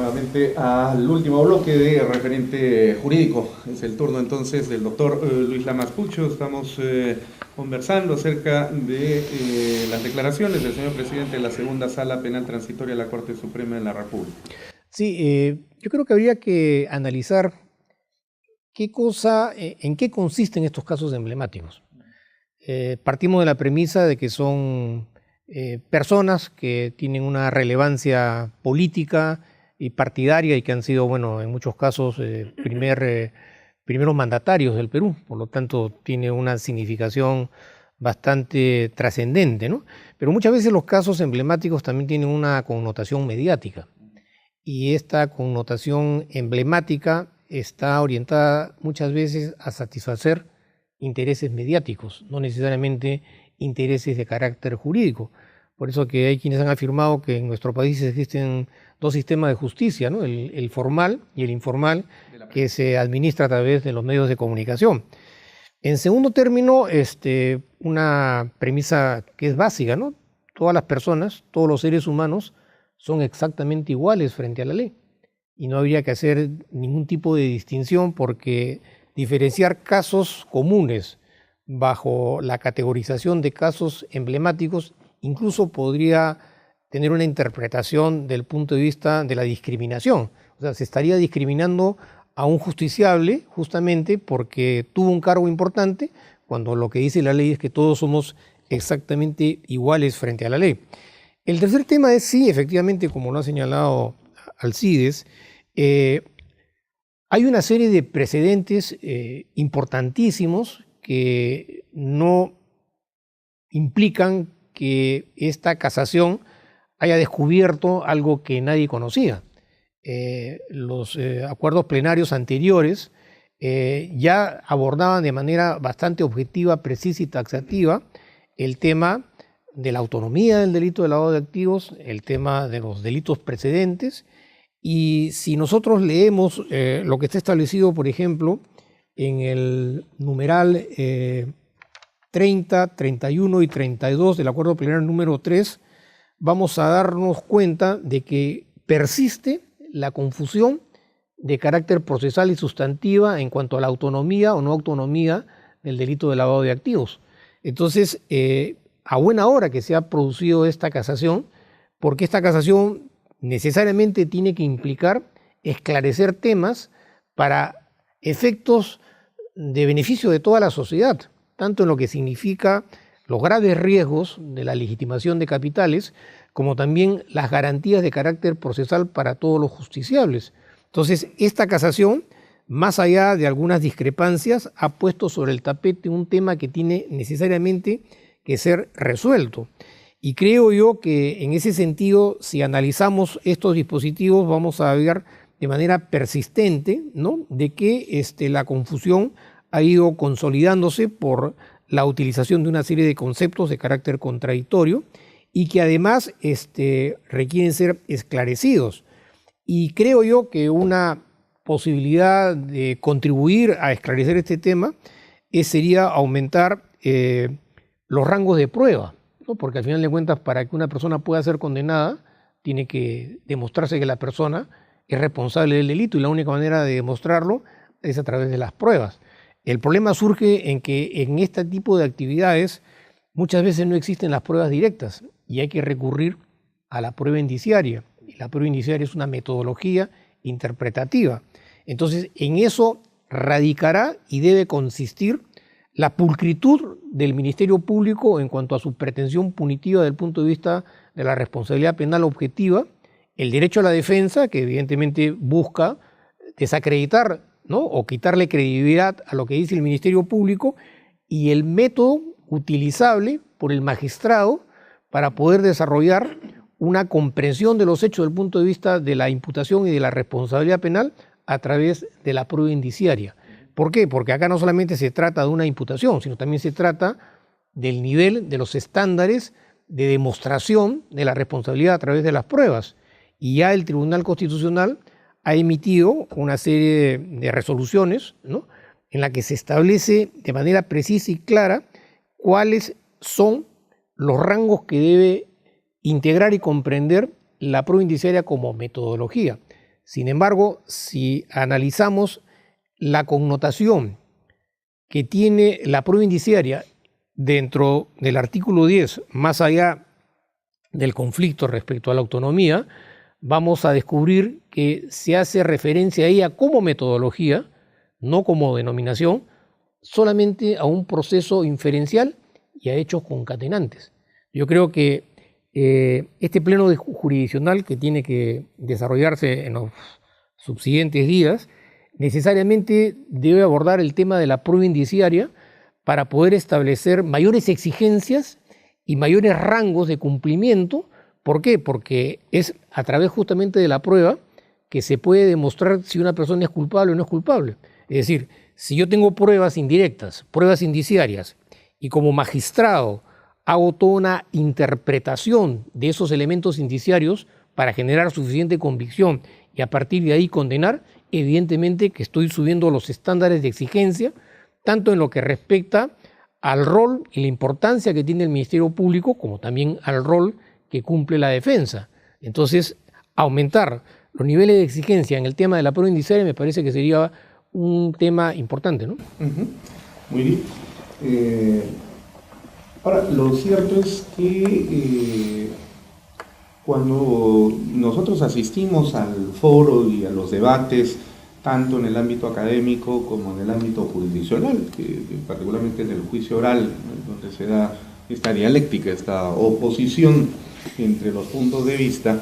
nuevamente al último bloque de referente jurídico. Es el turno entonces del doctor Luis Lamas Pucho. Estamos conversando acerca de las declaraciones del señor presidente de la Segunda Sala Penal Transitoria de la Corte Suprema de la República. Sí, yo creo que habría que analizar en qué consisten estos casos emblemáticos. Partimos de la premisa de que son personas que tienen una relevancia política y partidaria y que han sido, bueno, en muchos casos primeros mandatarios del Perú, por lo tanto tiene una significación bastante trascendente, ¿no? Pero muchas veces los casos emblemáticos también tienen una connotación mediática y esta connotación emblemática está orientada muchas veces a satisfacer intereses mediáticos, no necesariamente intereses de carácter jurídico. Por eso que hay quienes han afirmado que en nuestro país existen dos sistemas de justicia, ¿no? El formal y el informal, que se administra a través de los medios de comunicación. En segundo término, una premisa que es básica, ¿no? Todas las personas, todos los seres humanos son exactamente iguales frente a la ley y no habría que hacer ningún tipo de distinción porque diferenciar casos comunes bajo la categorización de casos emblemáticos incluso podría tener una interpretación del punto de vista de la discriminación. O sea, se estaría discriminando a un justiciable justamente porque tuvo un cargo importante, cuando lo que dice la ley es que todos somos exactamente iguales frente a la ley. El tercer tema es, sí, efectivamente, como lo ha señalado Alcides, hay una serie de precedentes importantísimos que no implican que esta casación haya descubierto algo que nadie conocía. Los acuerdos plenarios anteriores ya abordaban de manera bastante objetiva, precisa y taxativa el tema de la autonomía del delito de lavado de activos, el tema de los delitos precedentes. Y si nosotros leemos lo que está establecido, por ejemplo, en el numeral 30, 31 y 32 del acuerdo plenario número 3, vamos a darnos cuenta de que persiste la confusión de carácter procesal y sustantiva en cuanto a la autonomía o no autonomía del delito de lavado de activos. Entonces, a buena hora que se ha producido esta casación, porque esta casación necesariamente tiene que implicar esclarecer temas para efectos de beneficio de toda la sociedad, tanto en lo que significa los graves riesgos de la legitimación de capitales, como también las garantías de carácter procesal para todos los justiciables. Entonces, esta casación, más allá de algunas discrepancias, ha puesto sobre el tapete un tema que tiene necesariamente que ser resuelto. Y creo yo que en ese sentido, si analizamos estos dispositivos, vamos a ver de manera persistente, ¿no?, de que la confusión ha ido consolidándose por la utilización de una serie de conceptos de carácter contradictorio y que además requieren ser esclarecidos. Y creo yo que una posibilidad de contribuir a esclarecer este tema sería aumentar los rangos de prueba, ¿no? Porque al final de cuentas, para que una persona pueda ser condenada, tiene que demostrarse que la persona es responsable del delito y la única manera de demostrarlo es a través de las pruebas. El problema surge en que en este tipo de actividades muchas veces no existen las pruebas directas y hay que recurrir a la prueba indiciaria. Y la prueba indiciaria es una metodología interpretativa. Entonces, en eso radicará y debe consistir la pulcritud del Ministerio Público en cuanto a su pretensión punitiva desde el punto de vista de la responsabilidad penal objetiva, el derecho a la defensa, que evidentemente busca desacreditar, ¿no?, o quitarle credibilidad a lo que dice el Ministerio Público, y el método utilizable por el magistrado para poder desarrollar una comprensión de los hechos desde el punto de vista de la imputación y de la responsabilidad penal a través de la prueba indiciaria. ¿Por qué? Porque acá no solamente se trata de una imputación, sino también se trata del nivel de los estándares de demostración de la responsabilidad a través de las pruebas. Y ya el Tribunal Constitucional ha emitido una serie de resoluciones, ¿no?, en la que se establece de manera precisa y clara cuáles son los rangos que debe integrar y comprender la prueba indiciaria como metodología. Sin embargo, si analizamos la connotación que tiene la prueba indiciaria dentro del artículo 10, más allá del conflicto respecto a la autonomía, vamos a descubrir que se hace referencia a ella como metodología, no como denominación, solamente a un proceso inferencial y a hechos concatenantes. Yo creo que este pleno jurisdiccional que tiene que desarrollarse en los subsiguientes días necesariamente debe abordar el tema de la prueba indiciaria para poder establecer mayores exigencias y mayores rangos de cumplimiento. ¿Por qué? Porque es a través justamente de la prueba que se puede demostrar si una persona es culpable o no es culpable. Es decir, si yo tengo pruebas indirectas, pruebas indiciarias, y como magistrado hago toda una interpretación de esos elementos indiciarios para generar suficiente convicción y a partir de ahí condenar, evidentemente que estoy subiendo los estándares de exigencia, tanto en lo que respecta al rol y la importancia que tiene el Ministerio Público, como también al rol que cumple la defensa. Entonces, aumentar los niveles de exigencia en el tema de la prueba indiciaria me parece que sería un tema importante, ¿no? Muy bien. Ahora, lo cierto es que cuando nosotros asistimos al foro y a los debates, tanto en el ámbito académico como en el ámbito jurisdiccional, particularmente en el juicio oral, donde se da esta dialéctica, esta oposición entre los puntos de vista,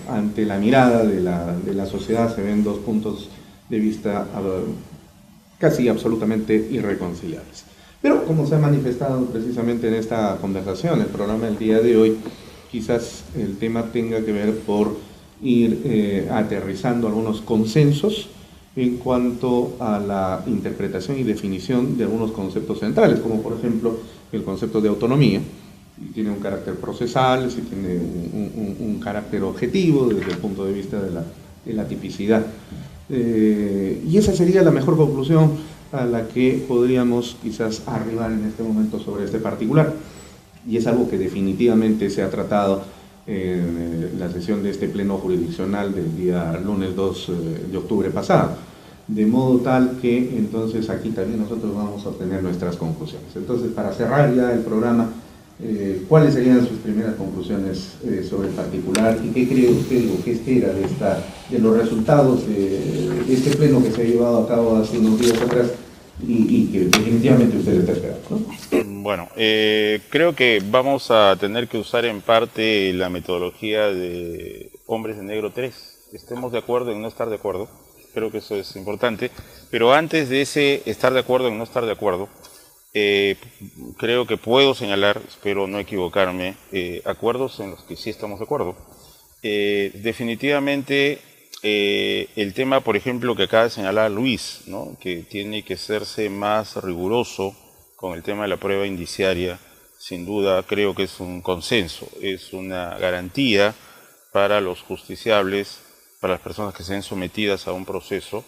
ante la mirada de la sociedad se ven dos puntos de vista casi absolutamente irreconciliables. Pero como se ha manifestado precisamente en esta conversación, el programa del día de hoy, quizás el tema tenga que ver por ir aterrizando algunos consensos en cuanto a la interpretación y definición de algunos conceptos centrales, como por ejemplo el concepto de autonomía, si tiene un carácter procesal, si tiene un carácter objetivo desde el punto de vista de la tipicidad. Y esa sería la mejor conclusión a la que podríamos quizás arribar en este momento sobre este particular. Y es algo que definitivamente se ha tratado en la sesión de este pleno jurisdiccional del día lunes 2 de octubre pasado. De modo tal que entonces aquí también nosotros vamos a obtener nuestras conclusiones. Entonces, para cerrar ya el programa, ¿cuáles serían sus primeras conclusiones sobre el particular y qué cree usted o qué espera de los resultados de este pleno que se ha llevado a cabo hace unos días atrás y que definitivamente usted está esperando, ¿no? Bueno, creo que vamos a tener que usar en parte la metodología de Hombres de Negro 3. Estemos de acuerdo en no estar de acuerdo. Creo que eso es importante. Pero antes de ese estar de acuerdo en no estar de acuerdo, creo que puedo señalar, espero no equivocarme, acuerdos en los que sí estamos de acuerdo. Definitivamente el tema, por ejemplo, que acaba de señalar Luis, ¿no?, que tiene que serse más riguroso con el tema de la prueba indiciaria, sin duda creo que es un consenso, es una garantía para los justiciables, para las personas que sean sometidas a un proceso,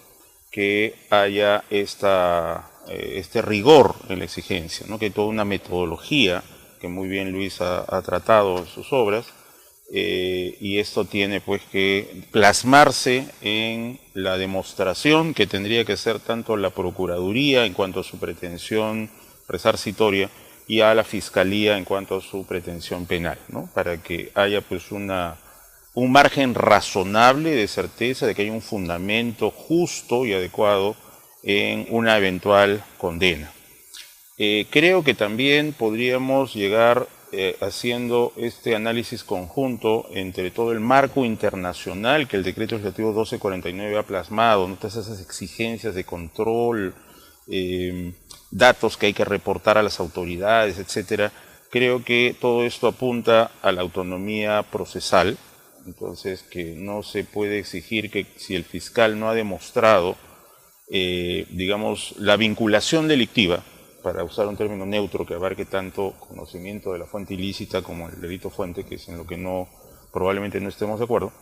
que haya este rigor en la exigencia, ¿no?, que hay toda una metodología que muy bien Luis ha tratado en sus obras, y esto tiene pues que plasmarse en la demostración que tendría que ser tanto la Procuraduría en cuanto a su pretensión resarcitoria y a la Fiscalía en cuanto a su pretensión penal, ¿no?, para que haya pues un margen razonable de certeza de que hay un fundamento justo y adecuado en una eventual condena. Creo que también podríamos llegar haciendo este análisis conjunto entre todo el marco internacional que el Decreto Legislativo 1249 ha plasmado, ¿no?, todas esas exigencias de control, datos que hay que reportar a las autoridades, etcétera. Creo que todo esto apunta a la autonomía procesal, entonces que no se puede exigir que si el fiscal no ha demostrado, digamos, la vinculación delictiva, para usar un término neutro que abarque tanto conocimiento de la fuente ilícita como el delito fuente, que es en lo que probablemente no estemos de acuerdo,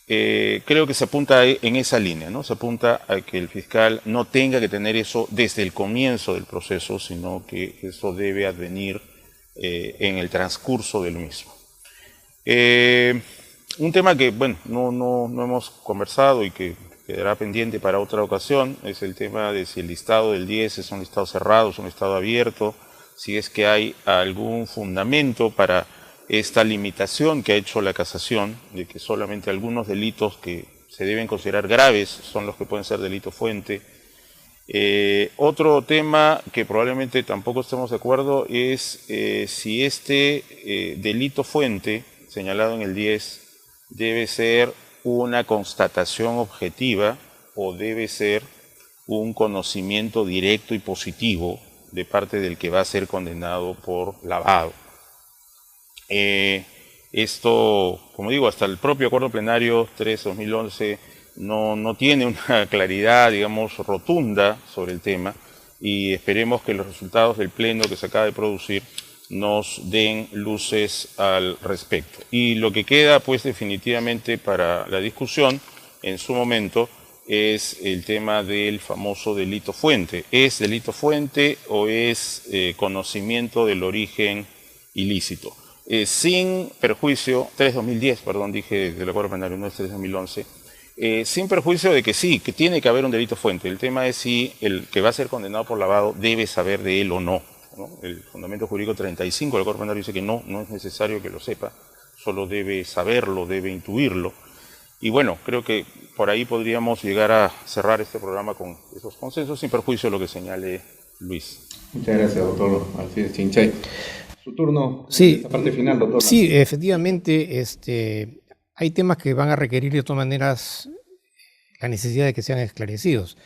creo que se apunta en esa línea, ¿no? Se apunta a que el fiscal no tenga que tener eso desde el comienzo del proceso, sino que eso debe advenir en el transcurso del mismo. Un tema que, bueno, no hemos conversado y que quedará pendiente para otra ocasión es el tema de si el listado del 10 es un listado cerrado, es un listado abierto, si es que hay algún fundamento para esta limitación que ha hecho la casación, de que solamente algunos delitos que se deben considerar graves son los que pueden ser delito fuente. Otro tema que probablemente tampoco estemos de acuerdo es si este delito fuente señalado en el 10 debe ser una constatación objetiva o debe ser un conocimiento directo y positivo de parte del que va a ser condenado por lavado. Esto, como digo, hasta el propio acuerdo plenario 3/2011 no tiene una claridad, digamos, rotunda sobre el tema, y esperemos que los resultados del pleno que se acaba de producir nos den luces al respecto. Y lo que queda, pues, definitivamente para la discusión en su momento es el tema del famoso delito fuente. ¿Es delito fuente o es conocimiento del origen ilícito? Sin perjuicio, 3/2010, perdón, dije del acuerdo plenario, no es 3/2011, sin perjuicio de que sí, que tiene que haber un delito fuente. El tema es si el que va a ser condenado por lavado debe saber de él o no, ¿no? El fundamento jurídico 35 del acuerdo plenario dice que no es necesario que lo sepa, solo debe saberlo, debe intuirlo. Y bueno, creo que por ahí podríamos llegar a cerrar este programa con esos consensos, sin perjuicio de lo que señale Luis. Muchas gracias, doctor Alcides Chinchay. Su turno, sí, esta parte final, doctor. Sí, efectivamente, hay temas que van a requerir de todas maneras la necesidad de que sean esclarecidos.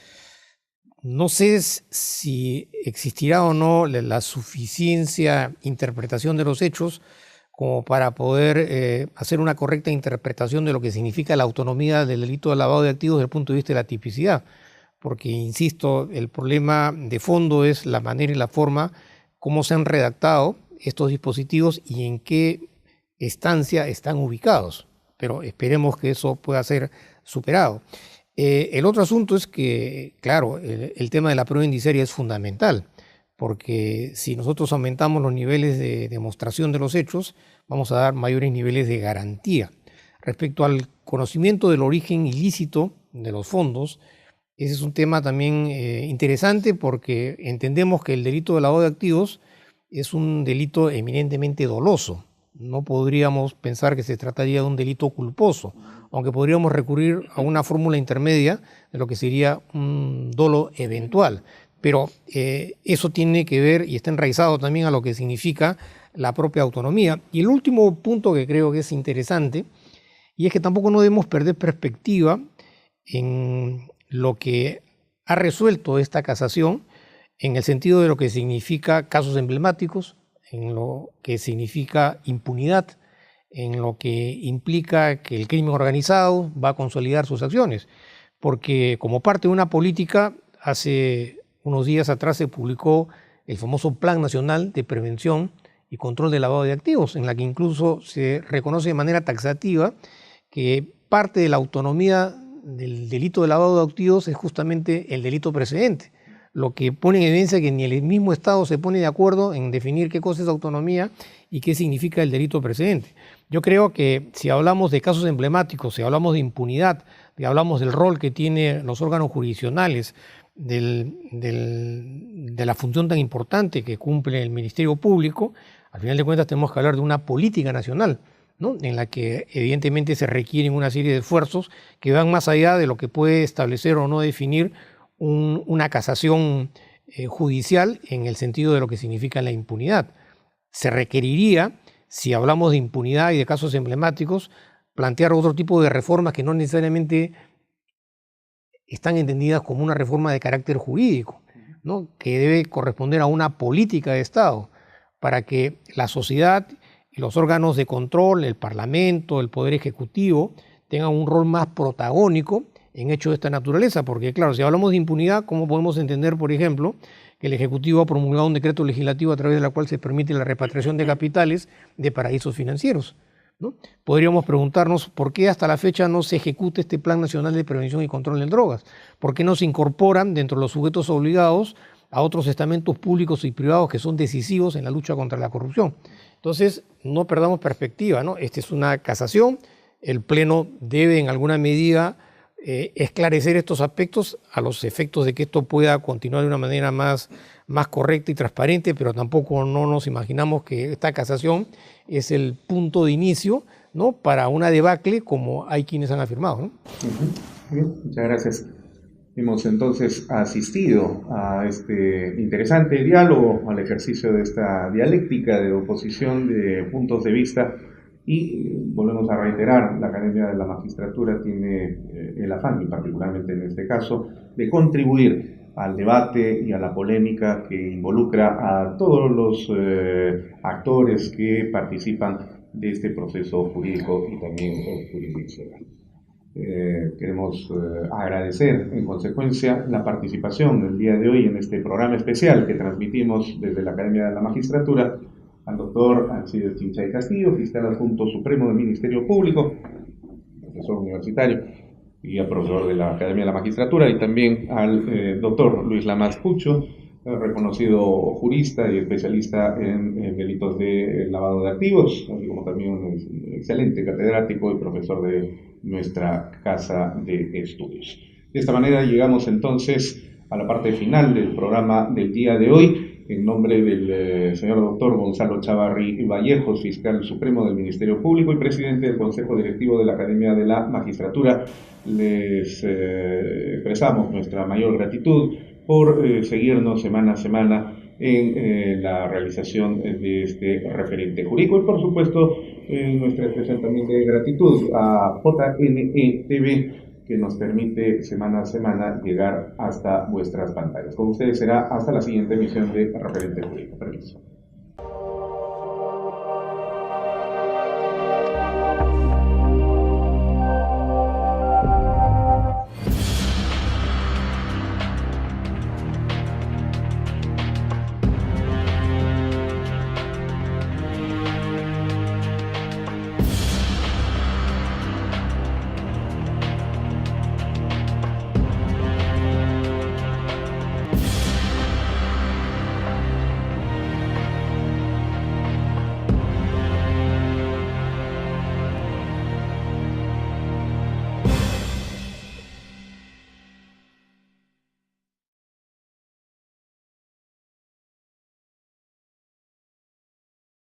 No sé si existirá o no la suficiencia interpretación de los hechos como para poder hacer una correcta interpretación de lo que significa la autonomía del delito de lavado de activos desde el punto de vista de la tipicidad. Porque, insisto, el problema de fondo es la manera y la forma cómo se han redactado estos dispositivos y en qué estancia están ubicados. Pero esperemos que eso pueda ser superado. El otro asunto es que, claro, el tema de la prueba indiciaria es fundamental, porque si nosotros aumentamos los niveles de demostración de los hechos, vamos a dar mayores niveles de garantía. Respecto al conocimiento del origen ilícito de los fondos, ese es un tema también interesante, porque entendemos que el delito de lavado de activos es un delito eminentemente doloso. No podríamos pensar que se trataría de un delito culposo, aunque podríamos recurrir a una fórmula intermedia de lo que sería un dolo eventual. Pero eso tiene que ver y está enraizado también a lo que significa la propia autonomía. Y el último punto que creo que es interesante, y es que tampoco no debemos perder perspectiva en lo que ha resuelto esta casación, en el sentido de lo que significa casos emblemáticos, en lo que significa impunidad, en lo que implica que el crimen organizado va a consolidar sus acciones. Porque como parte de una política, hace unos días atrás se publicó el famoso Plan Nacional de Prevención y Control del Lavado de Activos, en la que incluso se reconoce de manera taxativa que parte de la autonomía del delito de lavado de activos es justamente el delito precedente, lo que pone en evidencia que ni el mismo Estado se pone de acuerdo en definir qué cosa es autonomía y qué significa el delito precedente. Yo creo que si hablamos de casos emblemáticos, si hablamos de impunidad, si hablamos del rol que tienen los órganos jurisdiccionales, de la función tan importante que cumple el Ministerio Público, al final de cuentas tenemos que hablar de una política nacional, ¿no? En la que evidentemente se requieren una serie de esfuerzos que van más allá de lo que puede establecer o no definir una casación judicial en el sentido de lo que significa la impunidad. Se requeriría, si hablamos de impunidad y de casos emblemáticos, plantear otro tipo de reformas que no necesariamente están entendidas como una reforma de carácter jurídico, ¿no? Que debe corresponder a una política de Estado para que la sociedad y los órganos de control, el Parlamento, el Poder Ejecutivo, tengan un rol más protagónico en hechos de esta naturaleza, porque claro, si hablamos de impunidad, ¿cómo podemos entender, por ejemplo, que el Ejecutivo ha promulgado un decreto legislativo a través del cual se permite la repatriación de capitales de paraísos financieros, ¿no? Podríamos preguntarnos por qué hasta la fecha no se ejecuta este Plan Nacional de Prevención y Control de Drogas, por qué no se incorporan dentro de los sujetos obligados a otros estamentos públicos y privados que son decisivos en la lucha contra la corrupción. Entonces, no perdamos perspectiva, ¿no? Esta es una casación, el Pleno debe en alguna medida esclarecer estos aspectos a los efectos de que esto pueda continuar de una manera más correcta y transparente, pero tampoco no nos imaginamos que esta casación es el punto de inicio, ¿no?, para una debacle como hay quienes han afirmado, ¿no? Bien, muchas gracias. Hemos entonces asistido a este interesante diálogo, al ejercicio de esta dialéctica de oposición de puntos de vista y volvemos a reiterar, la Academia de la Magistratura tiene el afán, y particularmente en este caso, de contribuir al debate y a la polémica que involucra a todos los actores que participan de este proceso jurídico y también jurisdiccional. Queremos agradecer en consecuencia la participación el día de hoy en este programa especial que transmitimos desde la Academia de la Magistratura al doctor Alcides Chinchay Castillo, fiscal adjunto supremo del Ministerio Público, profesor universitario y profesor de la Academia de la Magistratura, y también al doctor Luis Lamas Pucho, reconocido jurista y especialista en delitos de lavado de activos, así como también un excelente catedrático y profesor de nuestra casa de estudios. De esta manera llegamos entonces a la parte final del programa del día de hoy. En nombre del señor doctor Gonzalo Chavarri Vallejos, fiscal supremo del Ministerio Público y presidente del Consejo Directivo de la Academia de la Magistratura, les expresamos nuestra mayor gratitud por seguirnos semana a semana en la realización de este referente jurídico y por supuesto nuestra expresión también de gratitud a JNE TV, que nos permite semana a semana llegar hasta vuestras pantallas. Con ustedes será hasta la siguiente emisión de Referente Jurídico. Permiso.